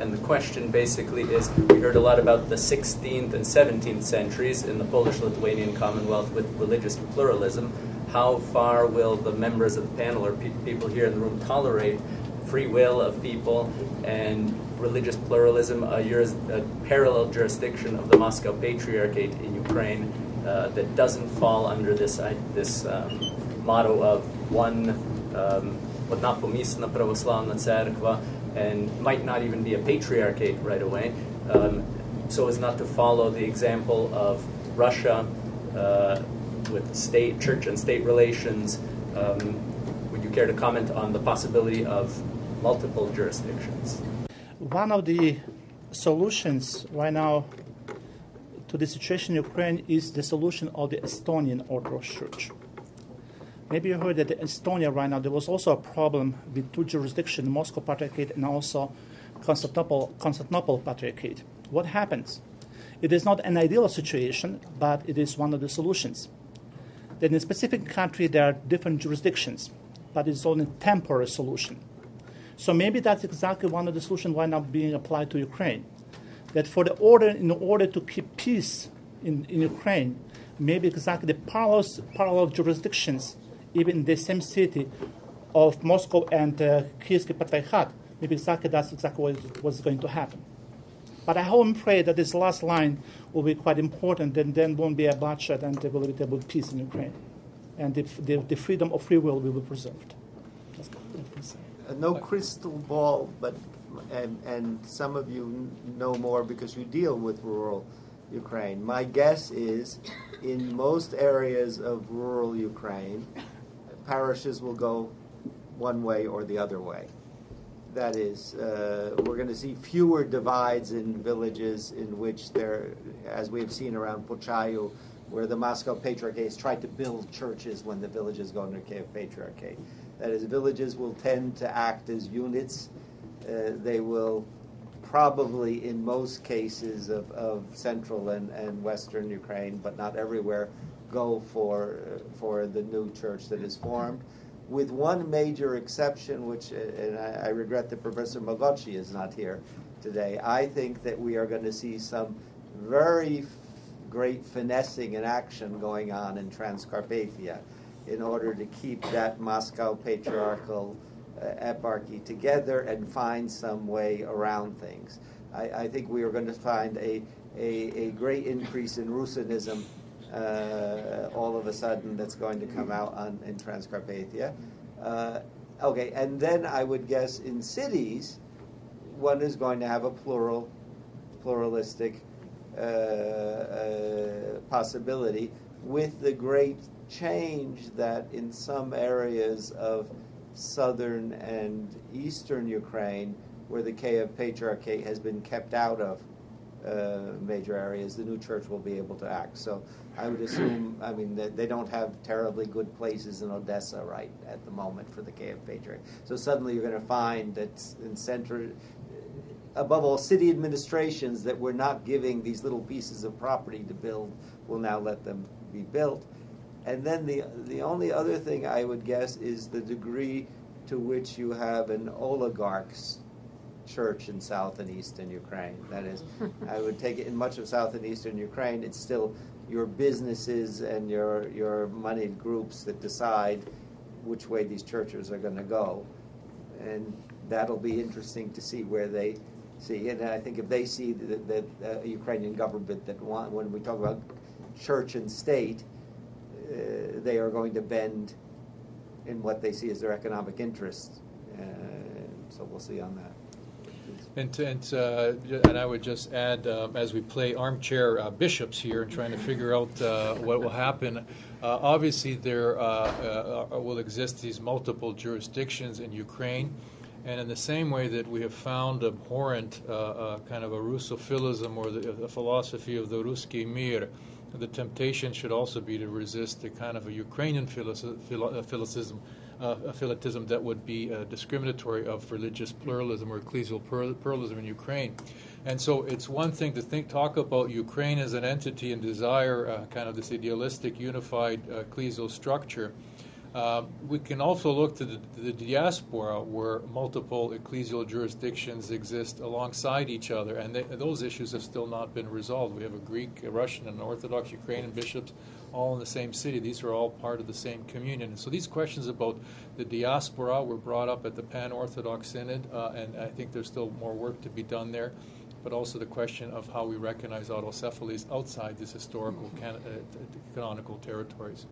And the question basically is, we heard a lot about the 16th and 17th centuries in the Polish-Lithuanian Commonwealth with religious pluralism. How far will the members of the panel or people here in the room tolerate free will of people and religious pluralism, a parallel jurisdiction of the Moscow Patriarchate in Ukraine that doesn't fall under this motto of one, одна помісна православна церква, and might not even be a patriarchate right away, so as not to follow the example of Russia with state, church and state relations. Would you care to comment on the possibility of multiple jurisdictions? One of the solutions right now to the situation in Ukraine is the solution of the Estonian Orthodox Church. Maybe you heard that in Estonia right now there was also a problem with two jurisdictions, Moscow Patriarchate and also Constantinople Patriarchate. What happens? It is not an ideal situation, but it is one of the solutions. That in a specific country there are different jurisdictions, but it's only a temporary solution. So maybe that's exactly one of the solutions right now being applied to Ukraine. That in order to keep peace in Ukraine, maybe exactly the parallel jurisdictions, even in the same city of Moscow and Kyiv Patriarchate, maybe that's exactly what's going to happen. But I hope and pray that this last line will be quite important, and then won't be a bloodshed, and there will be peace in Ukraine, and the freedom of free will be preserved. That's what I can say. No crystal ball, but and some of you know more because you deal with rural Ukraine. My guess is, in most areas of rural Ukraine, parishes will go one way or the other way. That is, we're going to see fewer divides in villages in which there, as we have seen around Pochayu, where the Moscow Patriarchate has tried to build churches when the villages go under Kiev Patriarchate. That is, villages will tend to act as units. They will probably, in most cases of central and western Ukraine, but not everywhere, go for the new church that is formed, with one major exception, which, and I regret that Professor Mogotchi is not here today. I think that we are going to see some very great finessing and action going on in Transcarpathia in order to keep that Moscow patriarchal eparchy together and find some way around things. I think we are going to find a great increase in Russianism all of a sudden that's going to come out in Transcarpathia. Okay, and then I would guess in cities, one is going to have a pluralistic possibility, with the great change that in some areas of southern and eastern Ukraine, where the Kiev Patriarchate has been kept out of major areas, the new church will be able to act. So I would assume, I mean, that they don't have terribly good places in Odessa right at the moment for the Kiev Patriarchate. So suddenly you're going to find that in center, above all, city administrations that were not giving these little pieces of property to build will now let them be built. And then the only other thing I would guess is the degree to which you have an oligarch's church in south and eastern Ukraine. That is, I would take it in much of south and eastern Ukraine, it's still your businesses and your moneyed groups that decide which way these churches are going to go. And that'll be interesting to see where they see. And I think if they see that Ukrainian government that when we talk about church and state, they are going to bend in what they see as their economic interests. So we'll see on that. And I would just add, as we play armchair bishops here and trying to figure out what will happen, obviously there will exist these multiple jurisdictions in Ukraine, and in the same way that we have found abhorrent kind of a Russophilism or the philosophy of the Ruski Mir, the temptation should also be to resist the kind of a Ukrainian philitism that would be discriminatory of religious pluralism or ecclesial pluralism in Ukraine. And so it's one thing to talk about Ukraine as an entity and desire kind of this idealistic, unified ecclesial structure. We can also look to the diaspora, where multiple ecclesial jurisdictions exist alongside each other, and those issues have still not been resolved. We have a Greek, a Russian, and an Orthodox Ukrainian bishops all in the same city. These are all part of the same communion. And so these questions about the diaspora were brought up at the Pan-Orthodox Synod, and I think there's still more work to be done there, but also the question of how we recognize autocephalies outside these historical canonical territories.